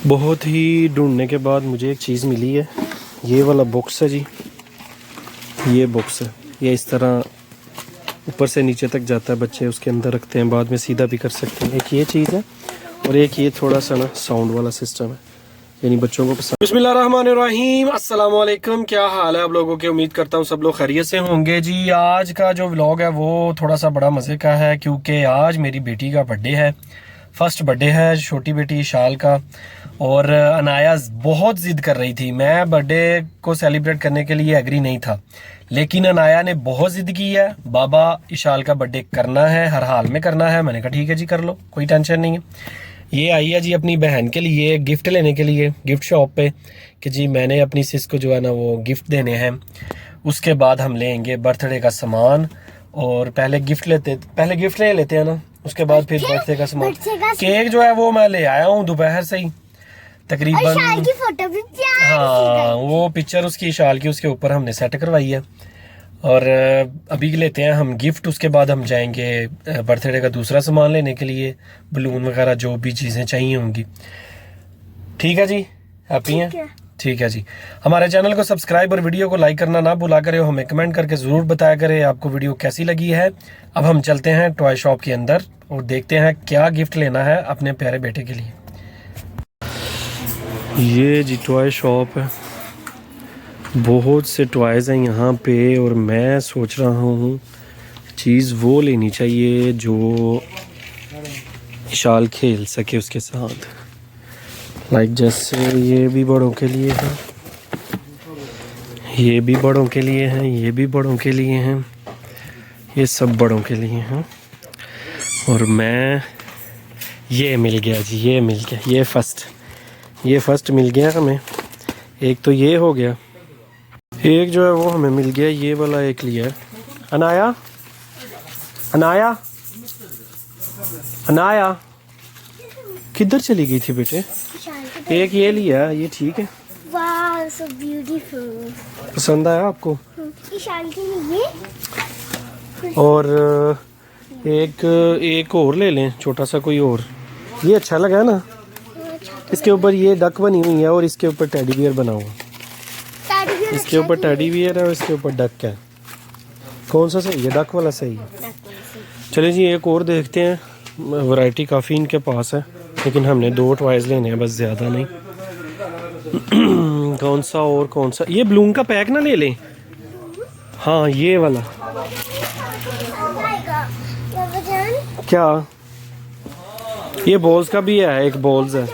बहुत ही ढूंढने के बाद मुझे एक चीज़ मिली है। ये वाला बॉक्स है जी, ये बॉक्स है। ये इस तरह ऊपर से नीचे तक जाता है, बच्चे उसके अंदर रखते हैं, बाद में सीधा भी कर सकते हैं। एक ये चीज़ है और एक ये थोड़ा सा ना साउंड वाला सिस्टम है, यानी बच्चों को पसंद। बिस्मिल्लाहिर्रहमानिर्रहीम, अस्सलाम वालेकुम। क्या हाल है आप लोगों के? उम्मीद करता हूँ सब लोग खैरियत से होंगे जी। आज का जो व्लॉग है वो थोड़ा सा बड़ा मज़े का है, क्योंकि आज मेरी बेटी का बर्थडे है। फर्स्ट बर्थडे है छोटी बेटी इशाल का। और अनाया बहुत ज़िद कर रही थी। मैं बर्थडे को सेलिब्रेट करने के लिए एग्री नहीं था, लेकिन अनाया ने बहुत ज़िद की है, बाबा इशाल का बर्थडे करना है, हर हाल में करना है। मैंने कहा ठीक है जी, कर लो, कोई टेंशन नहीं है। ये आई है जी अपनी बहन के लिए गिफ्ट लेने के लिए गिफ्ट शॉप पे, कि जी मैंने अपनी सिस को जो है ना वो गिफ्ट देने हैं। उसके बाद हम लेंगे बर्थडे का सामान, और पहले गिफ्ट ले लेते हैं ना, उसके बाद फिर बर्थडे का सामान। केक जो है वो मैं ले आया हूँ दोपहर से ही तकरीबन। की फोटो भी हाँ, वो पिक्चर उसकी इशाल की उसके ऊपर हमने सेट करवाई है। और अभी लेते हैं हम गिफ्ट, उसके बाद हम जाएंगे बर्थडे का दूसरा सामान लेने के लिए, बलून वगैरह जो भी चीज़ें चाहिए होंगी। ठीक है जी, हैप्पी हैं? ठीक है जी। हमारे चैनल को सब्सक्राइब और वीडियो को लाइक करना ना भुला करें, हमें कमेंट करके ज़रूर बताया करें आपको वीडियो कैसी लगी है। अब हम चलते हैं टॉय शॉप के अंदर और देखते हैं क्या गिफ्ट लेना है अपने प्यारे बेटे के लिए। ये जी टॉय शॉप है, बहुत से टॉयज़ हैं यहाँ पे, और मैं सोच रहा हूँ चीज़ वो लेनी चाहिए जो इशाल खेल सके उसके साथ। लाइक जैसे ये भी बड़ों के लिए है, ये भी बड़ों के लिए हैं, ये भी बड़ों के लिए हैं, ये सब बड़ों के लिए हैं। और मैं, ये मिल गया जी, ये मिल गया, ये फर्स्ट मिल गया हमें। एक तो ये हो गया, एक जो है वो हमें मिल गया, ये वाला एक लिया है। अनाया अनाया अनाया किधर चली गई थी बेटे? एक ये लिया, ये ठीक है। वाह, सो ब्यूटीफुल। पसंद आया आपको? इशाल के लिए। और एक और ले लें, छोटा सा कोई और। ये अच्छा लगा ना? इसके ऊपर ये डक बनी हुई है और इसके ऊपर टेडी बियर बना हुआ। इसके ऊपर टेडी बियर है और इसके ऊपर डक है। कौन सा सही है? डक वाला सही है। चलिए जी, एक और देखते हैं। वैरायटी काफ़ी इनके पास है, लेकिन हमने 2 टॉयज़ लेने हैं बस, ज़्यादा नहीं। कौन सा और कौन सा? ये बलून का पैक ना ले लें? हाँ, ये वाला। क्या? ये बॉल्स का भी है, एक बॉल्स है।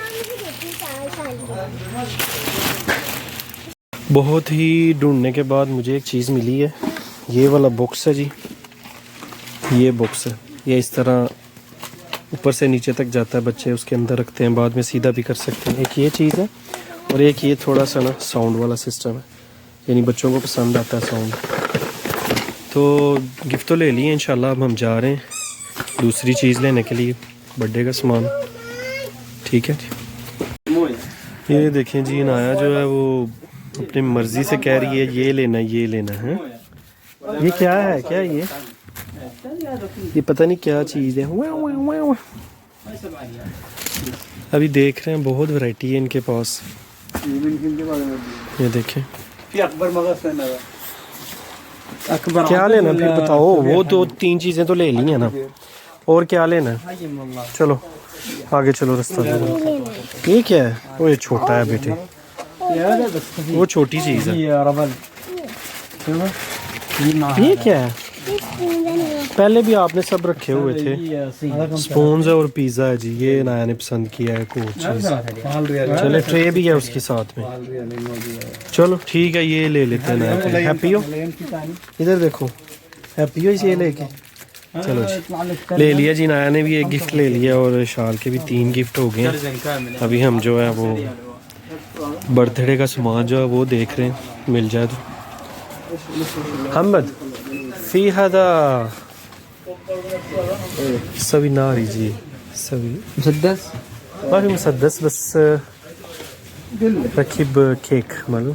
बहुत ही ढूंढने के बाद मुझे एक चीज़ मिली है। ये वाला बॉक्स है जी, ये बॉक्स है। ये इस तरह ऊपर से नीचे तक जाता है, बच्चे उसके अंदर रखते हैं, बाद में सीधा भी कर सकते हैं। एक ये चीज़ है और एक ये थोड़ा सा ना साउंड वाला सिस्टम है, यानी बच्चों को पसंद आता है साउंड। तो गिफ्ट तो ले लिए इंशाल्लाह। अब हम जा रहे हैं दूसरी चीज़ लेने के लिए, बर्थडे का सामान। ठीक है जी। ये देखें जी, अनाया जो है वो अपनी मर्ज़ी से कह रही है ये लेना है। ये क्या है? क्या ये पता नहीं क्या चीज़ है। अभी देख रहे हैं, बहुत वैरायटी है इनके पास। ये देखें, क्या लेना फिर बताओ। वो 2-3 चीज़ें तो ले ली है ना, और क्या लेना है? चलो आगे चलो, रास्ता चलो। ये क्या है? वो ये छोटा है बेटे, वो छोटी चीज़ है। ये क्या है? पहले भी आपने सब रखे हुए थे, स्पून्स है और पिज़्ज़ा है जी। ये नाया ने पसंद किया है कोई चीज़। चले, ट्रे भी है उसके साथ में। चलो ठीक है, ये ले लेते हैं नाया। हैप्पी हो? इधर देखो, हैप्पी हो इसे लेके? चलो जी, ले लिया जी। नाया ने भी एक गिफ्ट ले लिया और शाल के भी 3 गिफ्ट हो गए। अभी हम जो है वो बर्थडे का सामान जो है वो देख रहे हैं, मिल जाए तो। हमद फी हदा सभी नारी जी, सभी मुसद्दस माफी मुसद्दस बस रखिब केक मालूम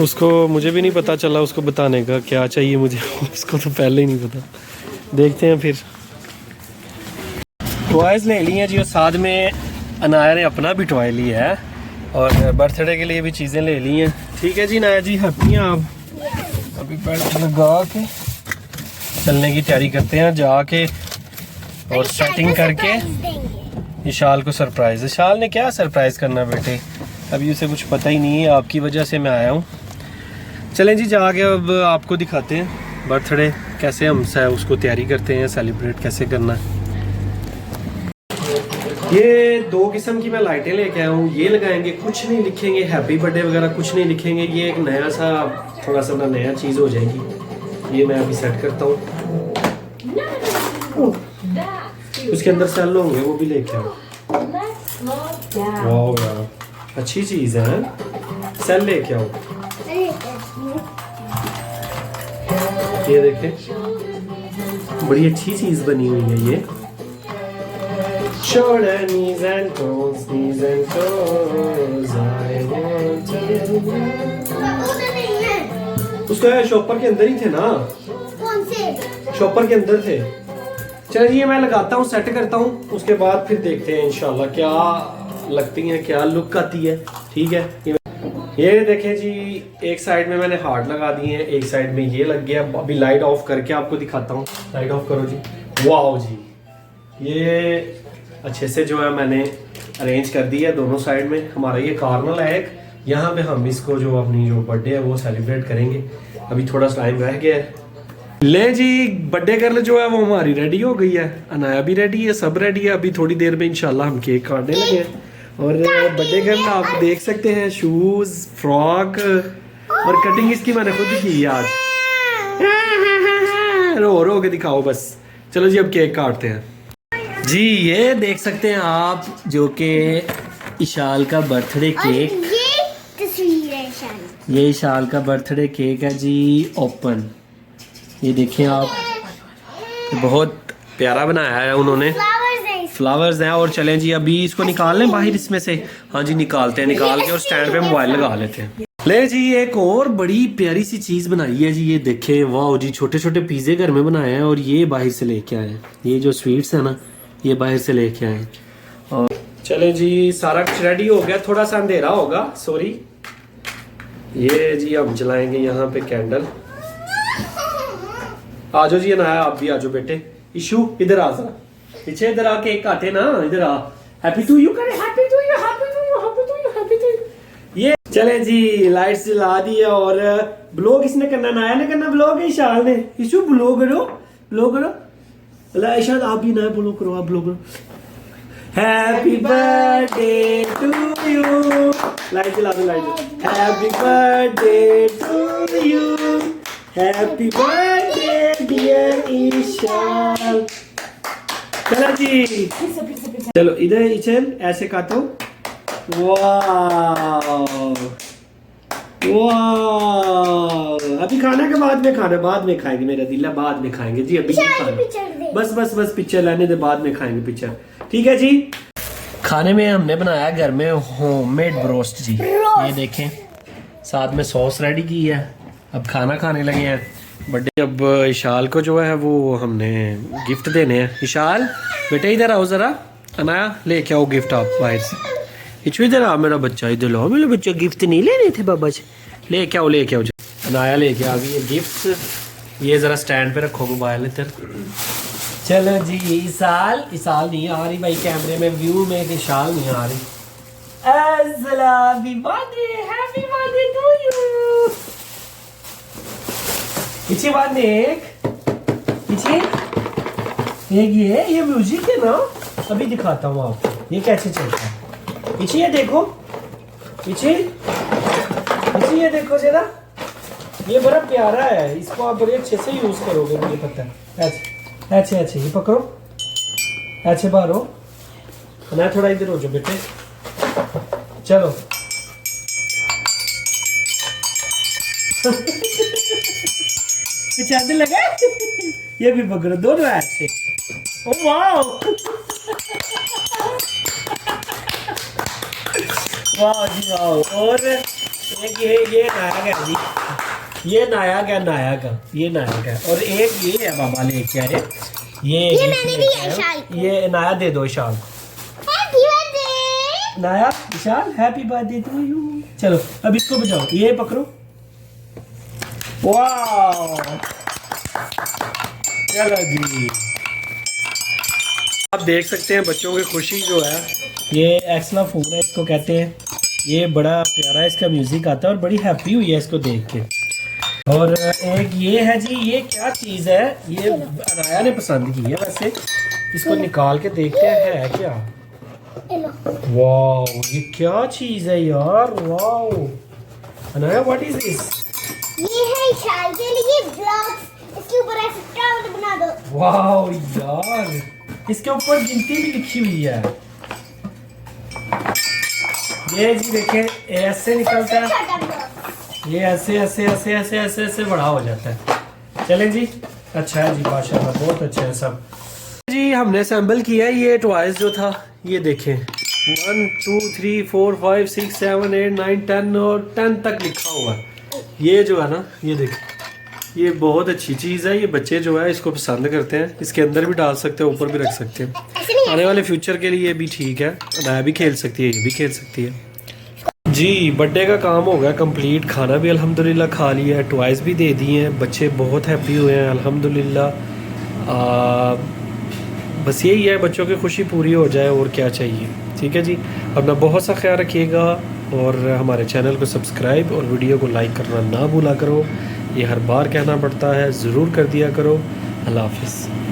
उसको मुझे भी नहीं पता चला उसको बताने का क्या चाहिए मुझे। उसको तो पहले ही नहीं पता। देखते हैं फिर। टॉयज़ ले लिए हैं जी और साथ में अनाया ने अपना भी टॉय लिया है और बर्थडे के लिए भी चीज़ें ले ली हैं। ठीक है जी नाया जी, हैप्पी हैं आप? अभी बेल्ट लगा के चलने की तैयारी करते हैं, जाके और सेटिंग करके इशाल को सरप्राइज़। इशाल ने क्या सरप्राइज़ करना बेटे, अभी उसे कुछ पता ही नहीं है, आपकी वजह से मैं आया हूँ। चलें जी जाके अब आपको दिखाते हैं बर्थडे कैसे हम उसको तैयारी करते हैं, सेलिब्रेट कैसे करना है। ये 2 किस्म की मैं लाइटें लेके आया हूँ, ये लगाएंगे, कुछ नहीं लिखेंगे हैप्पी बर्थडे वगैरह कुछ नहीं लिखेंगे, ये एक नया सा थोड़ा सा ना नया चीज़ हो जाएगी। ये मैं अभी सेट करता हूँ, उसके अंदर सेल होंगे वो भी लेके आओ। वाह यार अच्छी चीज़ है, सेल लेके आओ। ये देखें बड़ी अच्छी चीज़ बनी हुई है ये। Shoulder, knees and toes, knees and toes, I want to। उसका शॉपर के अंदर ही थे ना? कौन से? शॉपर के अंदर थे। चलिए मैं लगाता हूँ, सेट करता हूँ, उसके बाद फिर देखते हैं इंशाल्लाह क्या लगती हैं, क्या लुक आती है। ठीक है, ये देखें जी, एक साइड में मैंने हार्ट लगा दिए हैं, एक साइड में ये लग गया। अभी लाइट ऑफ करके आपको दिखाता हूँ। लाइट ऑफ करो जी। वाह जी, ये अच्छे से जो है मैंने अरेंज कर दिया है दोनों साइड में। हमारा ये कार्नल है एक, यहाँ पे हम इसको जो अपनी जो बर्थडे है वो सेलिब्रेट करेंगे। अभी थोड़ा टाइम रह गया है। ले जी, बर्थडे गर्ल जो है वो हमारी रेडी हो गई है, अनाया भी रेडी है, सब रेडी है। अभी थोड़ी देर में इंशाल्लाह हम केक काटने लगे हैं। और बर्थडे गर्ल आप देख सकते हैं, शूज, फ्रॉक और कटिंग इसकी मैंने खुद की है आज। रो के दिखाओ बस। चलो जी अब केक काटते हैं जी। ये देख सकते हैं आप जो कि इशाल का बर्थडे केक, ये तस्वीर है इशाल, ये इशाल का बर्थडे केक है जी ओपन। ये देखें आप, बहुत प्यारा बनाया है उन्होंने, फ्लावर्स हैं। और चलें जी अभी इसको निकाल लें बाहर इसमें से। हाँ जी निकालते हैं, निकाल के और स्टैंड पे मोबाइल लगा लेते हैं। ले जी एक और बड़ी प्यारी सी चीज़ बनाई है जी, ये देखें। वाह जी, छोटे छोटे पिज़्ज़े घर में बनाए हैं और ये बाहर से लेके आए हैं। ये जो स्वीट्स है ना ये बाहर से लेके आए। और चले जी सारा कुछ रेडी हो गया, थोड़ा सा अंधेरा होगा, सॉरी। ये जी हम जलाएंगे यहाँ पे कैंडल। आ जाओ जी अनाया, आप भी आ जाओ बेटे। इशू इधर आ जरा, पीछे इधर आ, केक काटे ना, इधर आ। हैप्पी टू यू करे, happy to you, happy to you, happy to you, happy to you. ये चले जी लाइट्स जला दी है। और ब्लॉग किसने करना? अनाया ने करना ब्लॉग, इशाल ने। इशू ब्लॉग करो, ब्लॉग करो। शायद आप भी नया ब्लॉग करो, आप ब्लॉग करो। Happy birthday to you, light जला दो, light. Happy birthday to you, happy birthday dear Ishal. चलो जी, चलो इधर इचल ऐसे काटो। वाह वाह, अभी खाना के बाद में खाना, बाद में खाएंगे मेरा दिल है, बाद में खाएंगे जी, अभी नहीं खाना। बस पिक्चर लाने दे, बाद में खाएंगे पिक्चर। ठीक है जी। खाने में हमने बनाया घर में होममेड ब्रोस्ट जी। ये देखें साथ में सॉस रेडी की है। अब खाना खाने लगे हैं बर्थडे। अब इशाल को जो है वो हमने गिफ्ट देने हैं। इशाल बेटे इधर आओ जरा, अनाया लेके आओ गिफ्ट आप बाहर से। इधर आओ मेरा बच्चा, इधर लो मेरा बच्चा, गिफ्ट नहीं लेने थे बाबा जी, लेके आओ लेके आओ। अनाया लेके आ गई है गिफ्ट। ये जरा स्टैंड पे रखो मोबाइल इधर। चलो जी इशाल नहीं आ रही भाई कैमरे में, व्यू में इशाल नहीं आ रही। Happy birthday to you. पीछे बाद में पीछे एक ये म्यूजिक है ना, अभी दिखाता हूँ आपको ये कैसे चलता है। पीछे ये देखो, पीछे ये देखो जरा, ये बड़ा प्यारा है, इसको आप बड़े अच्छे से यूज करोगे मुझे पता है। ऐसे ये पकड़ो, ऐसे बाहर हो ना, थोड़ा इधर हो जाओ बेटे। चलो चांद लगा। ये भी पकड़ो दोनों हाथ से। ओ वाह वाह जी वाह। और ये नया गया जी, ये नायाग है, नायाग है, ये नायाग है। और एक ये है बाबा लेके आए, ये मैंने दिया है इशाल को। ये नाया दे दो इशाल को। Happy birthday. नाया Ishal happy birthday to you. चलो अब इसको बजाओ, ये पकड़ो। वाह चलो जी, आप देख सकते हैं बच्चों की खुशी जो है। ये एक्सला फोन है, इसको कहते हैं। ये बड़ा प्यारा इसका म्यूजिक आता है और बड़ी हैप्पी हुई है इसको देख के। और एक ये है जी, ये क्या चीज़ है, ये अनाया ने पसंद की है वैसे। इसको निकाल के देखते हैं है क्या। वाओ ये क्या चीज़ है यार, wow Anaya what is this. ये है इशाल के लिए ब्लॉक्स, इसके ऊपर ऐसे टावर बना दो। वाओ यार, इसके ऊपर गिनती भी लिखी हुई है। ये जी देखें, ऐसे निकलता है, छोटा ब्लॉक। ये ऐसे ऐसे ऐसे ऐसे ऐसे ऐसे बड़ा हो जाता है। चलें जी, अच्छा है जी, माशाल्लाह बहुत अच्छा है सब जी। हमने असेंबल किया है ये टॉयज जो था, ये देखें 1 2 3 4 5 6 7 8 9 10 और 10 तक लिखा हुआ है। ये जो है ना, ये देखें, ये बहुत अच्छी चीज़ है। ये बच्चे जो है इसको पसंद करते हैं। इसके अंदर भी डाल सकते हैं, ऊपर भी रख सकते हैं। आने वाले फ्यूचर के लिए भी ठीक है। अनाया भी खेल सकती है, ये भी खेल सकती है जी। बर्थडे का काम हो गया कंप्लीट, खाना भी अल्हम्दुलिल्लाह खा लिया है, टॉयज़ भी दे दिए हैं, बच्चे बहुत हैप्पी हुए हैं अल्हम्दुलिल्लाह। बस यही है, बच्चों की खुशी पूरी हो जाए और क्या चाहिए। ठीक है जी, अपना बहुत सा ख्याल रखिएगा और हमारे चैनल को सब्सक्राइब और वीडियो को लाइक करना ना भूला करो। ये हर बार कहना पड़ता है, ज़रूर कर दिया करो। अल्लाह हाफिज़।